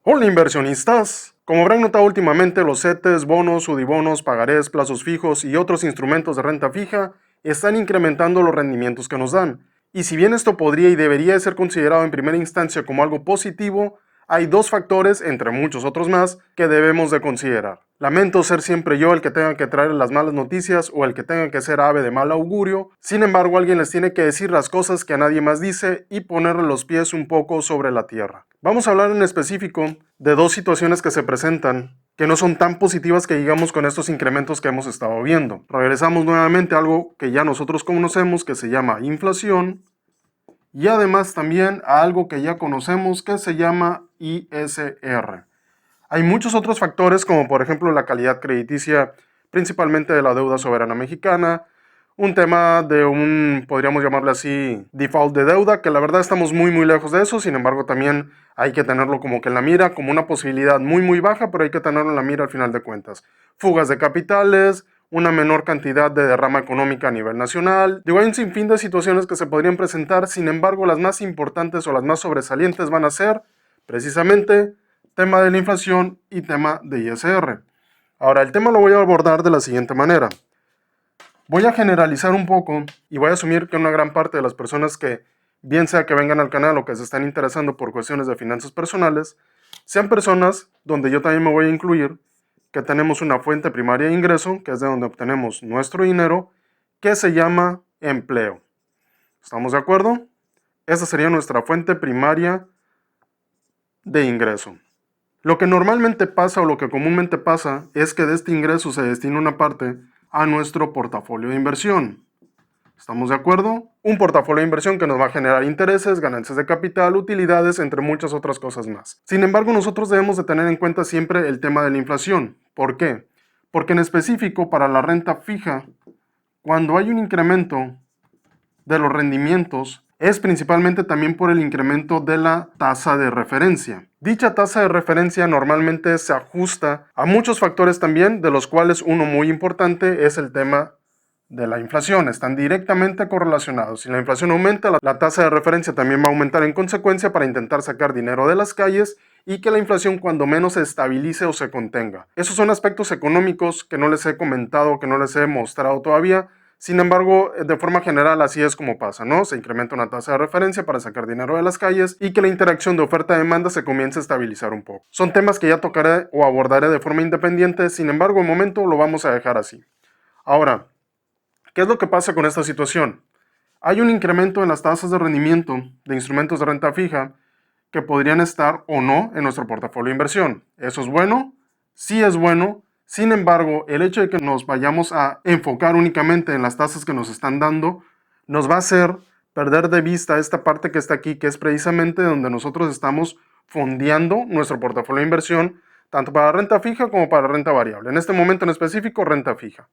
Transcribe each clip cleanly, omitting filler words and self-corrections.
Hola inversionistas. Como habrán notado últimamente, los CETES, bonos, UDIBonos, pagarés, plazos fijos y otros instrumentos de renta fija están incrementando los rendimientos que nos dan. Y si bien esto podría y debería ser considerado en primera instancia como algo positivo, hay dos factores, entre muchos otros más, que debemos de considerar. Lamento ser siempre yo el que tenga que traer las malas noticias o el que tenga que ser ave de mal augurio, sin embargo alguien les tiene que decir las cosas que a nadie más dice y ponerle los pies un poco sobre la tierra. Vamos a hablar en específico de dos situaciones que se presentan que no son tan positivas que digamos con estos incrementos que hemos estado viendo. Regresamos nuevamente a algo que ya nosotros conocemos que se llama inflación y además también a algo que ya conocemos que se llama ISR. Hay muchos otros factores como por ejemplo la calidad crediticia principalmente de la deuda soberana mexicana, un tema de podríamos llamarle así, default de deuda, que la verdad estamos muy lejos de eso, sin embargo también hay que tenerlo como que en la mira, como una posibilidad muy baja, pero hay que tenerlo en la mira al final de cuentas. Fugas de capitales, una menor cantidad de derrama económica a nivel nacional. Digo, hay un sinfín de situaciones que se podrían presentar, sin embargo las más importantes o las más sobresalientes van a ser precisamente tema de la inflación y tema de ISR. Ahora, el tema lo voy a abordar de la siguiente manera. Voy a generalizar un poco y voy a asumir que una gran parte de las personas que, bien sea que vengan al canal o que se están interesando por cuestiones de finanzas personales, sean personas donde yo también me voy a incluir, que tenemos una fuente primaria de ingreso, que es de donde obtenemos nuestro dinero, que se llama empleo. ¿Estamos de acuerdo? Esa sería nuestra fuente primaria de ingreso. Lo que normalmente pasa o lo que comúnmente pasa es que de este ingreso se destina una parte a nuestro portafolio de inversión. ¿Estamos de acuerdo? Un portafolio de inversión que nos va a generar intereses, ganancias de capital, utilidades, entre muchas otras cosas más. Sin embargo, nosotros debemos de tener en cuenta siempre el tema de la inflación. ¿Por qué? Porque en específico para la renta fija, cuando hay un incremento de los rendimientos, es principalmente también por el incremento de la tasa de referencia. Dicha tasa de referencia normalmente se ajusta a muchos factores también, de los cuales uno muy importante es el tema de la inflación. Están directamente correlacionados. Si la inflación aumenta, la tasa de referencia también va a aumentar en consecuencia para intentar sacar dinero de las calles y que la inflación cuando menos se estabilice o se contenga. Esos son aspectos económicos que no les he comentado, que no les he mostrado todavía. Sin embargo, de forma general así es como pasa, ¿no? Se incrementa una tasa de referencia para sacar dinero de las calles y que la interacción de oferta-demanda se comience a estabilizar un poco. Son temas que ya tocaré o abordaré de forma independiente, sin embargo, de momento lo vamos a dejar así. Ahora, ¿qué es lo que pasa con esta situación? Hay un incremento en las tasas de rendimiento de instrumentos de renta fija que podrían estar o no en nuestro portafolio de inversión. ¿Eso es bueno? Sí es bueno. Sin embargo, el hecho de que nos vayamos a enfocar únicamente en las tasas que nos están dando nos va a hacer perder de vista esta parte que está aquí, que es precisamente donde nosotros estamos fondeando nuestro portafolio de inversión, tanto para renta fija como para renta variable. En este momento en específico, renta fija.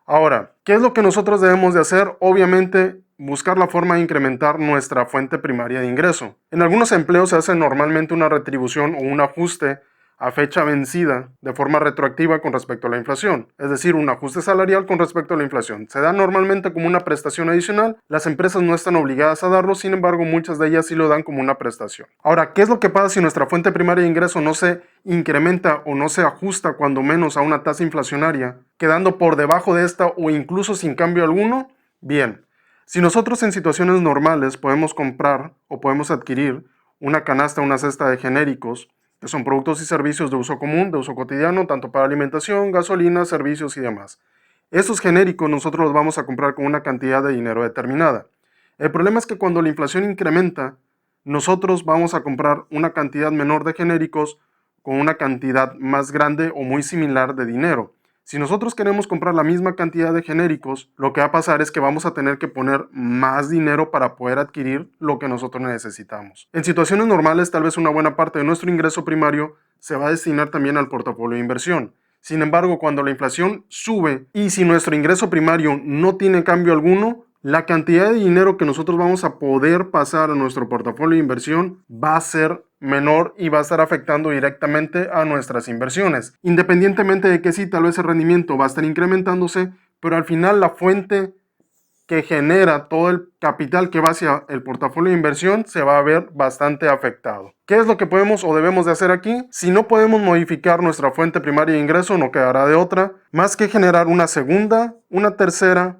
Ahora, ¿qué es lo que nosotros debemos de hacer? Obviamente, buscar la forma de incrementar nuestra fuente primaria de ingreso. En algunos empleos se hace normalmente una retribución o un ajuste a fecha vencida de forma retroactiva con respecto a la inflación, es decir, un ajuste salarial con respecto a la inflación. Se da normalmente como una prestación adicional, las empresas no están obligadas a darlo, sin embargo muchas de ellas sí lo dan como una prestación. Ahora, ¿qué es lo que pasa si nuestra fuente primaria de ingreso no se incrementa o no se ajusta cuando menos a una tasa inflacionaria, quedando por debajo de esta o incluso sin cambio alguno? Bien, si nosotros en situaciones normales podemos comprar o podemos adquirir una canasta, una cesta de genéricos, que son productos y servicios de uso común, de uso cotidiano, tanto para alimentación, gasolina, servicios y demás. Estos genéricos nosotros los vamos a comprar con una cantidad de dinero determinada. El problema es que cuando la inflación incrementa, nosotros vamos a comprar una cantidad menor de genéricos con una cantidad más grande o muy similar de dinero. Si nosotros queremos comprar la misma cantidad de genéricos, lo que va a pasar es que vamos a tener que poner más dinero para poder adquirir lo que nosotros necesitamos. En situaciones normales, tal vez una buena parte de nuestro ingreso primario se va a destinar también al portafolio de inversión. Sin embargo, cuando la inflación sube y si nuestro ingreso primario no tiene cambio alguno, la cantidad de dinero que nosotros vamos a poder pasar a nuestro portafolio de inversión va a ser menor y va a estar afectando directamente a nuestras inversiones. Independientemente de que sí, tal vez el rendimiento va a estar incrementándose, pero al final la fuente que genera todo el capital que va hacia el portafolio de inversión se va a ver bastante afectado. ¿Qué es lo que podemos o debemos de hacer aquí? Si no podemos modificar nuestra fuente primaria de ingreso, no quedará de otra, más que generar una segunda, una tercera,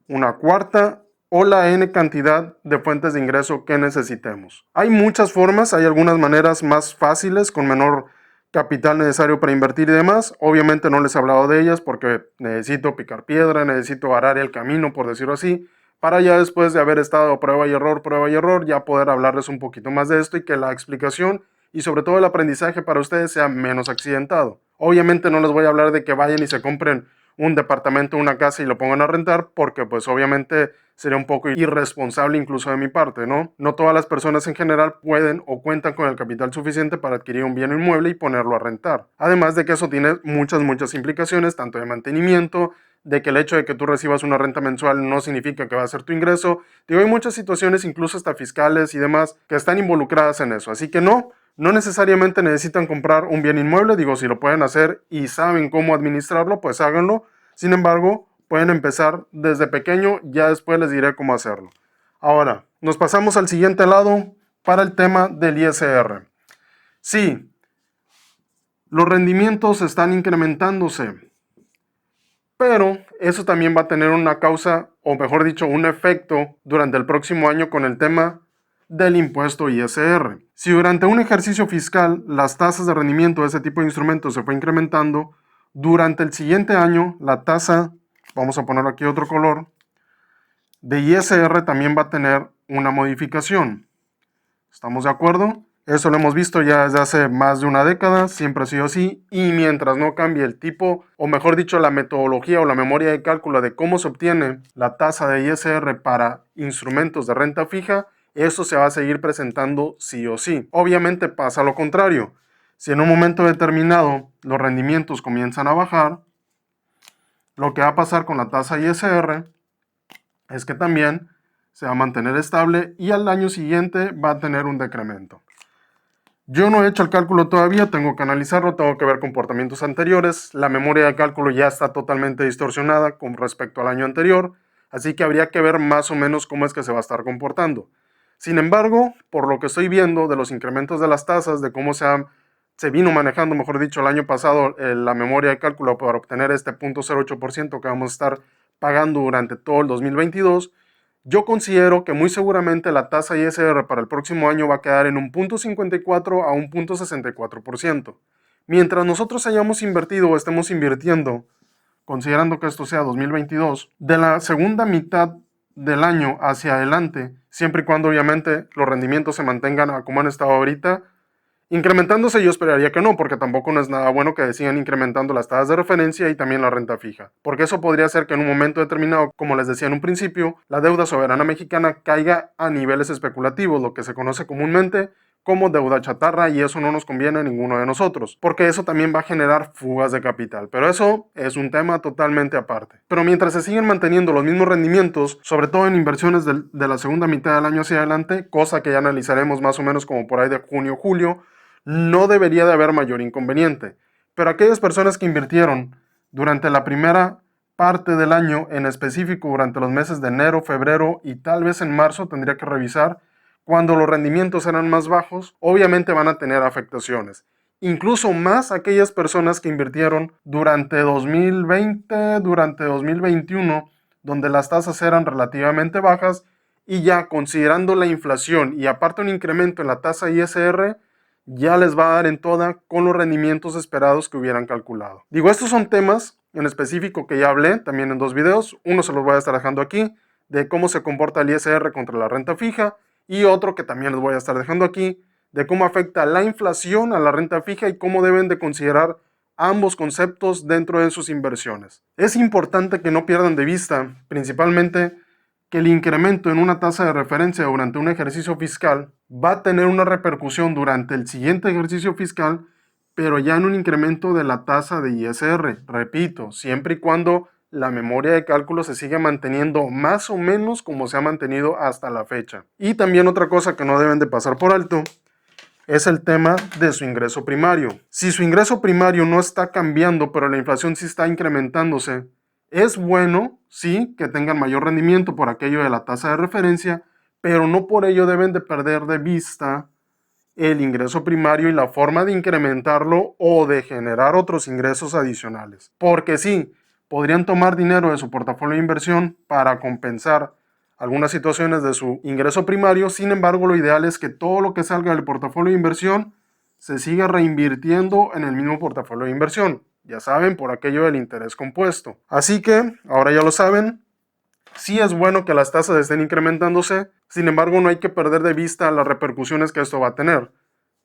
una cuarta o la n cantidad de fuentes de ingreso que necesitemos. Hay muchas formas, hay algunas maneras más fáciles con menor capital necesario para invertir y demás. Obviamente no les he hablado de ellas porque necesito picar piedra, necesito arar el camino, por decirlo así, para ya después de haber estado prueba y error, ya poder hablarles un poquito más de esto y que la explicación y sobre todo el aprendizaje para ustedes sea menos accidentado. Obviamente no les voy a hablar de que vayan y se compren un departamento, una casa y lo pongan a rentar, porque pues obviamente sería un poco irresponsable incluso de mi parte, ¿no? No todas las personas en general pueden o cuentan con el capital suficiente para adquirir un bien inmueble y ponerlo a rentar. Además de que eso tiene muchas implicaciones, tanto de mantenimiento, de que el hecho de que tú recibas una renta mensual no significa que va a ser tu ingreso. Digo, hay muchas situaciones, incluso hasta fiscales y demás, que están involucradas en eso. Así que no necesariamente necesitan comprar un bien inmueble. Digo, si lo pueden hacer y saben cómo administrarlo, pues háganlo. Sin embargo, pueden empezar desde pequeño, ya después les diré cómo hacerlo. Ahora, nos pasamos al siguiente lado para el tema del ISR. Sí, los rendimientos están incrementándose, pero eso también va a tener una causa, o mejor dicho, un efecto durante el próximo año con el tema del impuesto ISR. Si durante un ejercicio fiscal las tasas de rendimiento de ese tipo de instrumentos se fue incrementando, durante el siguiente año la tasa, vamos a poner aquí otro color, de ISR también va a tener una modificación. ¿Estamos de acuerdo? Eso lo hemos visto ya desde hace más de una década, siempre ha sido así, y mientras no cambie el tipo, o mejor dicho, la metodología o la memoria de cálculo de cómo se obtiene la tasa de ISR para instrumentos de renta fija, eso se va a seguir presentando sí o sí. Obviamente pasa lo contrario. Si en un momento determinado los rendimientos comienzan a bajar, lo que va a pasar con la tasa ISR es que también se va a mantener estable y al año siguiente va a tener un decremento. Yo no he hecho el cálculo todavía, tengo que analizarlo, tengo que ver comportamientos anteriores. La memoria de cálculo ya está totalmente distorsionada con respecto al año anterior, así que habría que ver más o menos cómo es que se va a estar comportando. Sin embargo, por lo que estoy viendo de los incrementos de las tasas, de cómo se vino manejando, mejor dicho, el año pasado, la memoria de cálculo para obtener este 0.08% que vamos a estar pagando durante todo el 2022, yo considero que muy seguramente la tasa ISR para el próximo año va a quedar en un 0.54 a un 0.64%. Mientras nosotros hayamos invertido o estemos invirtiendo, considerando que esto sea 2022, de la segunda mitad del año hacia adelante, siempre y cuando obviamente los rendimientos se mantengan a como han estado ahorita, incrementándose yo esperaría que no, porque tampoco no es nada bueno que sigan incrementando las tasas de referencia y también la renta fija, porque eso podría hacer que en un momento determinado, como les decía en un principio, la deuda soberana mexicana caiga a niveles especulativos, lo que se conoce comúnmente como deuda chatarra, y eso no nos conviene a ninguno de nosotros, porque eso también va a generar fugas de capital, pero eso es un tema totalmente aparte. Pero mientras se siguen manteniendo los mismos rendimientos, sobre todo en inversiones de la segunda mitad del año hacia adelante, cosa que ya analizaremos más o menos como por ahí de junio, julio, no debería de haber mayor inconveniente. Pero aquellas personas que invirtieron durante la primera parte del año, en específico durante los meses de enero, febrero y tal vez en marzo, tendría que revisar, cuando los rendimientos eran más bajos, obviamente van a tener afectaciones. Incluso más aquellas personas que invirtieron durante 2020, durante 2021, donde las tasas eran relativamente bajas y ya considerando la inflación y aparte un incremento en la tasa ISR, ya les va a dar en toda con los rendimientos esperados que hubieran calculado. Digo, estos son temas en específico que ya hablé también en 2 videos. Uno se los voy a estar dejando aquí, de cómo se comporta el ISR contra la renta fija, y otro que también les voy a estar dejando aquí, de cómo afecta la inflación a la renta fija y cómo deben de considerar ambos conceptos dentro de sus inversiones. Es importante que no pierdan de vista, principalmente, que el incremento en una tasa de referencia durante un ejercicio fiscal va a tener una repercusión durante el siguiente ejercicio fiscal, pero ya en un incremento de la tasa de ISR. Repito, siempre y cuando la memoria de cálculo se siga manteniendo más o menos como se ha mantenido hasta la fecha. Y también otra cosa que no deben de pasar por alto es el tema de su ingreso primario. Si su ingreso primario no está cambiando, pero la inflación sí está incrementándose, Es bueno, sí, que tengan mayor rendimiento por aquello de la tasa de referencia, pero no por ello deben de perder de vista el ingreso primario y la forma de incrementarlo o de generar otros ingresos adicionales. Porque sí, podrían tomar dinero de su portafolio de inversión para compensar algunas situaciones de su ingreso primario. Sin embargo, lo ideal es que todo lo que salga del portafolio de inversión se siga reinvirtiendo en el mismo portafolio de inversión. Ya saben, por aquello del interés compuesto. Así que, ahora ya lo saben, sí es bueno que las tasas estén incrementándose, sin embargo no hay que perder de vista las repercusiones que esto va a tener,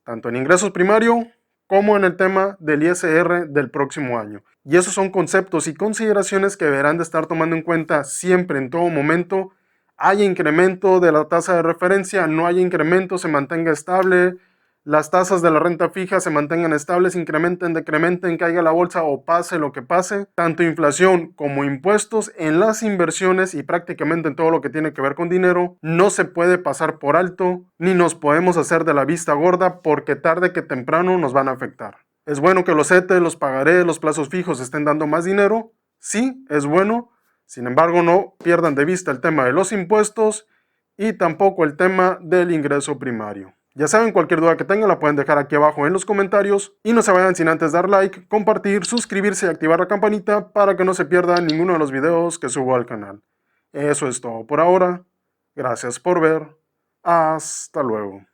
tanto en ingresos primarios como en el tema del ISR del próximo año. Y esos son conceptos y consideraciones que deberán de estar tomando en cuenta siempre, en todo momento. Haya incremento de la tasa de referencia, no haya incremento, se mantenga estable, las tasas de la renta fija se mantengan estables, incrementen, decrementen, caiga la bolsa o pase lo que pase, tanto inflación como impuestos en las inversiones y prácticamente en todo lo que tiene que ver con dinero, no se puede pasar por alto, ni nos podemos hacer de la vista gorda porque tarde que temprano nos van a afectar. Es bueno que los CETES, los pagarés, los plazos fijos estén dando más dinero, sí, es bueno, sin embargo no pierdan de vista el tema de los impuestos y tampoco el tema del ingreso primario. Ya saben, cualquier duda que tengan la pueden dejar aquí abajo en los comentarios y no se vayan sin antes dar like, compartir, suscribirse y activar la campanita para que no se pierdan ninguno de los videos que subo al canal. Eso es todo por ahora. Gracias por ver. Hasta luego.